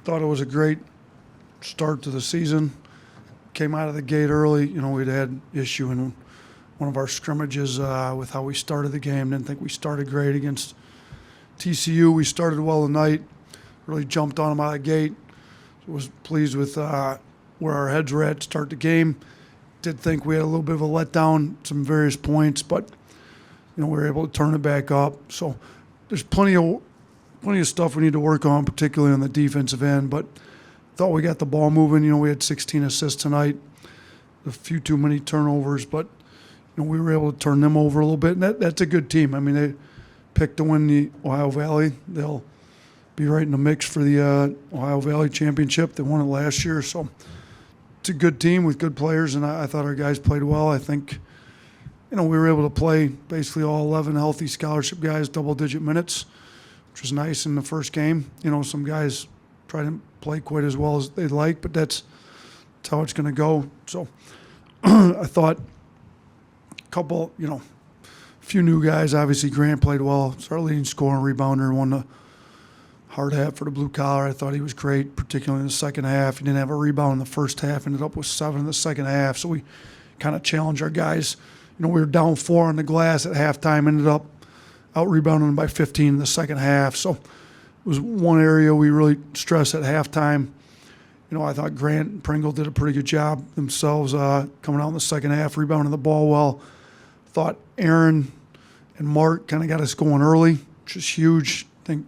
thought it was a great start to the season. Came out of the gate early. We'd had issue in one of our scrimmages with how we started the game. Didn't think we started great against TCU. We started well tonight. Really jumped on them out of the gate. Was pleased with where our heads were at to start the game. Did think we had a little bit of a letdown, some various points, but we were able to turn it back up. So there's plenty of stuff we need to work on, particularly on the defensive end. But thought we got the ball moving. We had 16 assists tonight, a few too many turnovers, but we were able to turn them over a little bit. And that's a good team. I mean, they picked to win the Ohio Valley. They'll be right in the mix for the Ohio Valley Championship. They won it last year, so it's a good team with good players, and I thought our guys played well. I think, we were able to play basically all 11 healthy scholarship guys, double-digit minutes, which was nice in the first game. Some guys try to play quite as well as they'd like, but that's how it's going to go. So I thought a couple, few new guys. Obviously, Grant played well. It's our leading scorer and rebounder, won the hard hat for the blue collar. I thought he was great, particularly in the second half. He didn't have a rebound in the first half, ended up with 7 in the second half. So we kind of challenged our guys. We were down 4 on the glass at halftime, ended up out-rebounding by 15 in the second half. So it was one area we really stressed at halftime. I thought Grant and Pringle did a pretty good job themselves coming out in the second half, rebounding the ball well. Thought Aaron and Mark kind of got us going early, which is huge. I think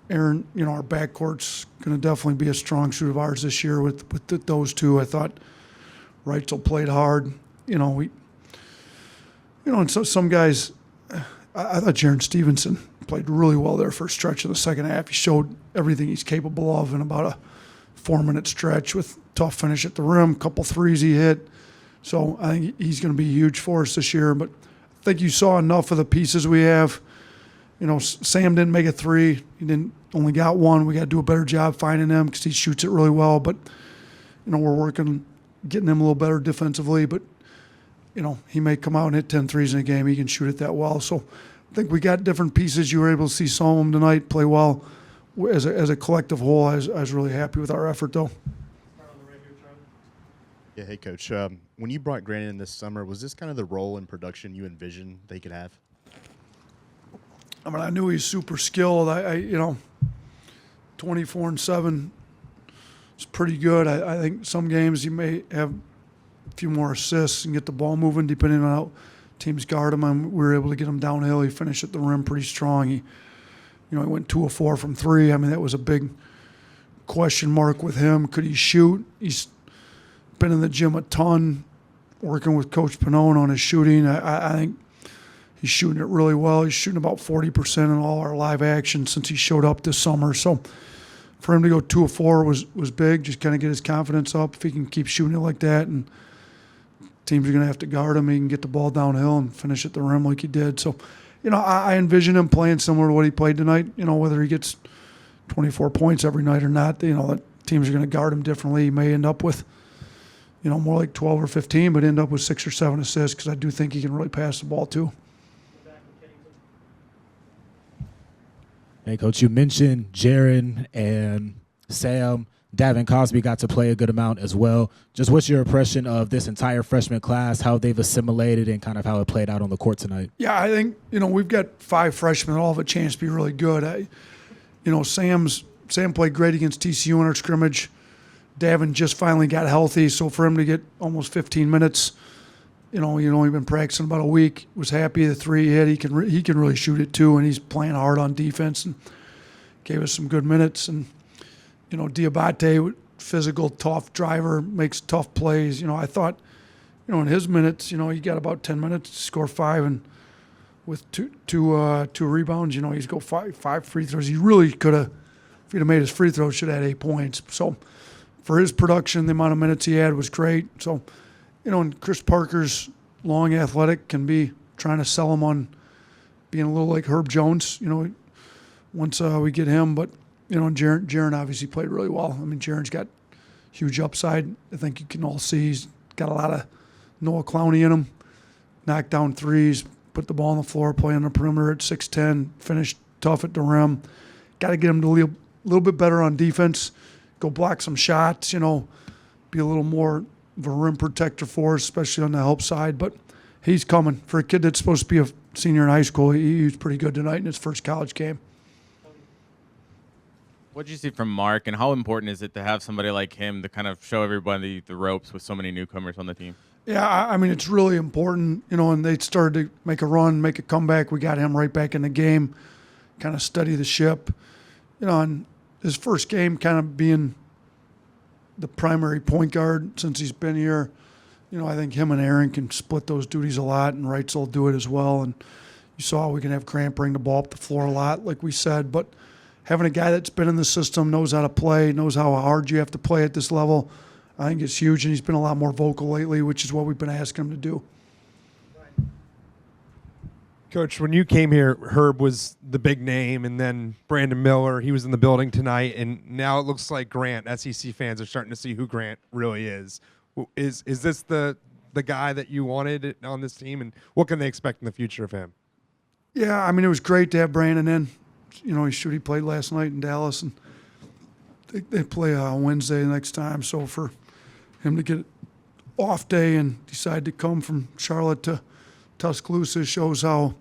Aaron, our backcourt's going to definitely be a strong suit of ours this year with those two. I thought Reitzel played hard. And so some guys, I thought Jarin Stevenson played really well there for a stretch in the second half. He showed everything he's capable of in about a 4-minute stretch with tough finish at the rim, couple threes he hit. So I think he's going to be huge for us this year. But I think you saw enough of the pieces we have. Sam didn't make a three. He only got one. We got to do a better job finding him because he shoots it really well. But, we're working, getting him a little better defensively. But, he may come out and hit 10 threes in a game. He can shoot it that well. So I think we got different pieces. You were able to see some of them tonight play well. As a collective whole, I was really happy with our effort, though. Yeah, hey, Coach. When you brought Grant in this summer, was this kind of the role in production you envisioned they could have? I knew he's super skilled. 24-7 is pretty good. I think some games he may have a few more assists and get the ball moving depending on how teams guard him. We were able to get him downhill. He finished at the rim pretty strong. He went 2 of 4 from 3. That was a big question mark with him. Could he shoot? He's been in the gym a ton, working with Coach Pannone on his shooting. I think he's shooting it really well. He's shooting about 40% in all our live action since he showed up this summer. So for him to go 2 of 4 was big, just kind of get his confidence up. If he can keep shooting it like that, and teams are going to have to guard him, he can get the ball downhill and finish at the rim like he did. So, I envision him playing similar to what he played tonight. Whether he gets 24 points every night or not, the teams are going to guard him differently. He may end up with, more like 12 or 15, but end up with 6 or 7 assists because I do think he can really pass the ball too. Hey, Coach, you mentioned Jarin and Sam. Davin Cosby got to play a good amount as well. Just what's your impression of this entire freshman class, how they've assimilated and kind of how it played out on the court tonight? Yeah, I think, we've got 5 freshmen that all have a chance to be really good. Sam played great against TCU in our scrimmage. Davin just finally got healthy, so for him to get almost 15 minutes, he'd only been practicing about a week, was happy the 3 he hit. He can really shoot it too, and he's playing hard on defense and gave us some good minutes. And Diabate, physical, tough driver, makes tough plays. I thought, in his minutes, he got about 10 minutes to score 5 and with two rebounds. He's go 5 free throws. He really could have, if he'd have made his free throws, should have had 8 points. So for his production, the amount of minutes he had was great. So, and Chris Parker's long athletic can be trying to sell him on being a little like Herb Jones, once we get him. But, Jarin obviously played really well. Jarin's got huge upside. I think you can all see he's got a lot of Noah Clowney in him. Knock down threes, put the ball on the floor, play on the perimeter at 6'10", finish tough at the rim. Got to get him to little bit better on defense, go block some shots, you know, be a little more of a rim protector for us, especially on the help side. But he's coming. For a kid that's supposed to be a senior in high school, he was pretty good tonight in his first college game. What did you see from Mark, and how important is it to have somebody like him to kind of show everybody the ropes with so many newcomers on the team? Yeah, I mean, it's really important, you know, and they started to make a run, make a comeback. We got him right back in the game, kind of steady the ship. You know, and his first game kind of being the primary point guard since he's been here. You know, I think him and Aaron can split those duties a lot, and Wrights will do it as well. And you saw we can have Grant bring the ball up the floor a lot, like we said. But having a guy that's been in the system, knows how to play, knows how hard you have to play at this level, I think it's huge. And he's been a lot more vocal lately, which is what we've been asking him to do. Coach, when you came here, Herb was the big name, and then Brandon Miller, he was in the building tonight, and now it looks like Grant, SEC fans are starting to see who Grant really is. Is this the guy that you wanted on this team, and what can they expect in the future of him? Yeah, I mean, it was great to have Brandon in. You know, he played last night in Dallas, and they play Wednesday next time. So for him to get off day and decide to come from Charlotte to Tuscaloosa shows how,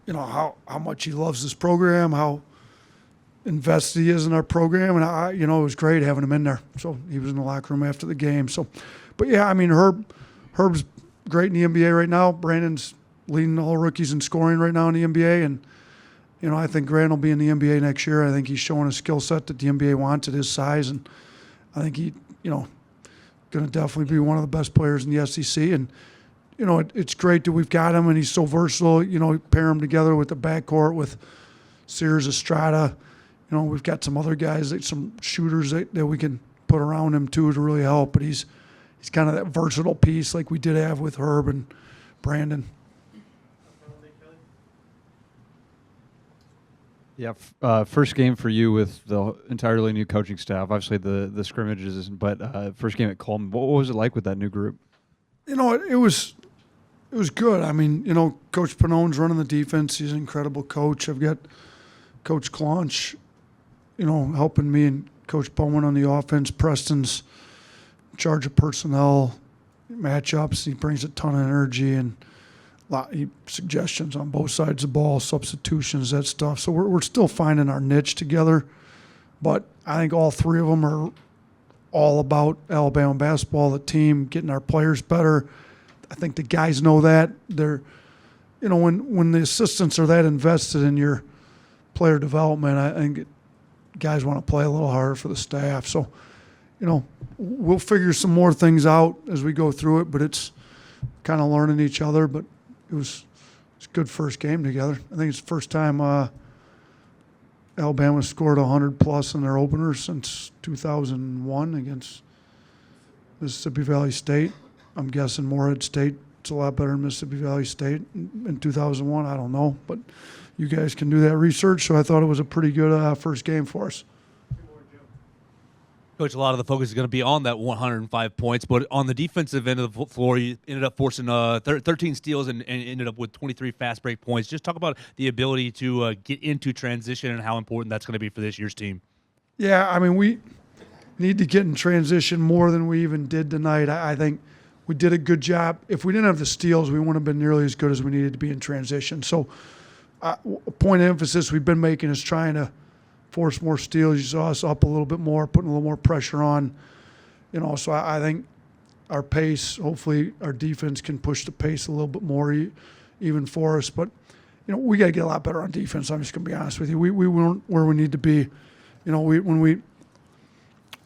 you know, how much he loves this program, how invested he is in our program, and you know, it was great having him in there. So he was in the locker room after the game. So, but yeah, I mean, Herb's great in the NBA right now. Brandon's leading all rookies in scoring right now in the NBA, and you know, I think Grant will be in the NBA next year. I think he's showing a skill set that the NBA wants at his size, and I think he, you know, going to definitely be one of the best players in the SEC. And you know, it's great that we've got him, and he's so versatile. You know, pair him together with the backcourt with Sears, Estrada. You know, we've got some other guys, some shooters that we can put around him too to really help. But he's kind of that versatile piece like we did have with Herb and Brandon. Yeah, first game for you with the entirely new coaching staff. Obviously, the scrimmages, but first game at Coleman. What was it like with that new group? You know, it was good. I mean, you know, Coach Panone's running the defense. He's an incredible coach. I've got Coach Claunch, you know, helping me, and Coach Bowman on the offense. Preston's in charge of personnel, matchups. He brings a ton of energy and suggestions on both sides of the ball, substitutions, that stuff. So we're still finding our niche together. But I think all three of them are all about Alabama basketball, the team, getting our players better. I think the guys know that. They're, you know, when the assistants are that invested in your player development, I think guys want to play a little harder for the staff. So, you know, we'll figure some more things out as we go through it, but it's kind of learning each other. But it's a good first game together. I think it's the first time Alabama scored 100+ in their opener since 2001 against Mississippi Valley State. I'm guessing Morehead State is a lot better than Mississippi Valley State in 2001. I don't know, but you guys can do that research. So I thought it was a pretty good first game for us. Coach, a lot of the focus is going to be on that 105 points, but on the defensive end of the floor, you ended up forcing 13 steals and ended up with 23 fast break points. Just talk about the ability to get into transition and how important that's going to be for this year's team. Yeah, I mean, we need to get in transition more than we even did tonight. I think we did a good job. If we didn't have the steals, we wouldn't have been nearly as good as we needed to be in transition. So a point of emphasis we've been making is trying to force more steals. You saw us up a little bit more, putting a little more pressure on. You know, so I think our pace, hopefully our defense can push the pace a little bit more even for us. But, you know, we got to get a lot better on defense. I'm just going to be honest with you. We weren't where we need to be. You know, when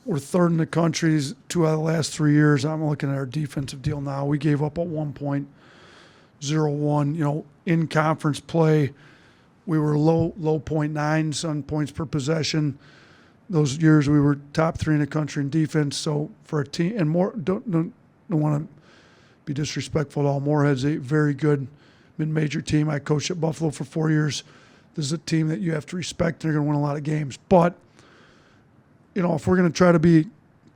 we're third in the country 2 out of the last 3 years. I'm looking at our defensive deal now. We gave up a 1.01. You know, in conference play, we were low 0.9 on points per possession. Those years we were top 3 in the country in defense. So for a team, and more, don't want to be disrespectful at all. Morehead's a very good mid-major team. I coached at Buffalo for 4 years. This is a team that you have to respect. They're going to win a lot of games. But, you know, if we're going to try to be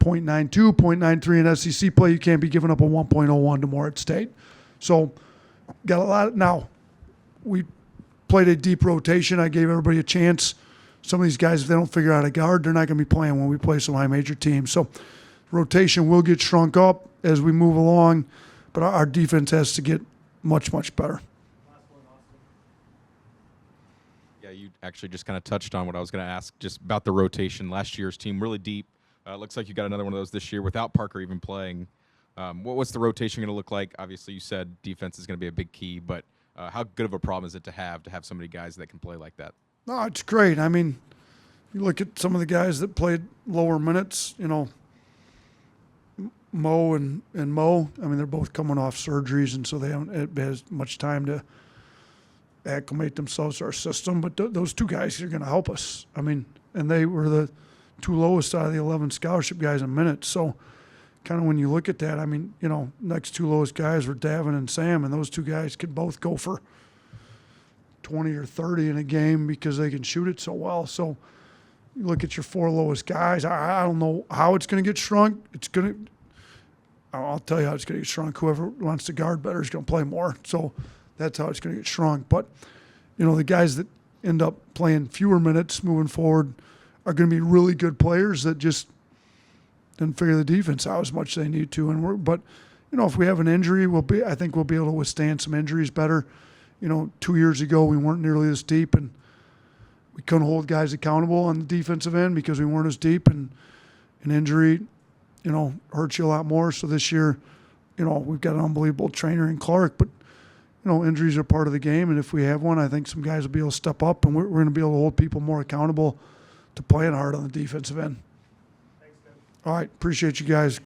0.92, 0.93 in SEC play, you can't be giving up a 1.01 to Morehead State. So got a lot. Now, we played a deep rotation. I gave everybody a chance some of these guys, if they don't figure out a guard, they're not going to be playing when we play some high major teams. So rotation will get shrunk up as we move along, but our defense has to get much, much better. Yeah, you actually just kind of touched on what I was going to ask, just about the rotation. Last year's team really deep. Looks like you got another one of those this year without Parker even playing. What's the rotation going to look like? Obviously, you said defense is going to be a big key, but how good of a problem is it to have so many guys that can play like that? No, it's great. I mean, you look at some of the guys that played lower minutes, you know, Mo and Mo. I mean, they're both coming off surgeries, and so they haven't had as much time to acclimate themselves to our system. But those two guys are going to help us. I mean, and they were the two lowest out of the 11 scholarship guys in minutes. So kind of when you look at that, I mean, you know, next two lowest guys were Davin and Sam, and those two guys could both go for 20 or 30 in a game because they can shoot it so well. So you look at your four lowest guys. I don't know how it's going to get shrunk. I'll tell you how it's going to get shrunk. Whoever wants to guard better is going to play more. So that's how it's going to get shrunk. But, you know, the guys that end up playing fewer minutes moving forward are going to be really good players that just didn't figure the defense out as much as they need to. But, you know, if we have an injury, I think we'll be able to withstand some injuries better. You know, 2 years ago we weren't nearly this deep, and we couldn't hold guys accountable on the defensive end because we weren't as deep, and an injury, you know, hurts you a lot more. So this year, you know, we've got an unbelievable trainer in Clark, but, you know, injuries are part of the game, and if we have one, I think some guys will be able to step up, and we're going to be able to hold people more accountable to playing hard on the defensive end. Thanks, All right, appreciate you guys.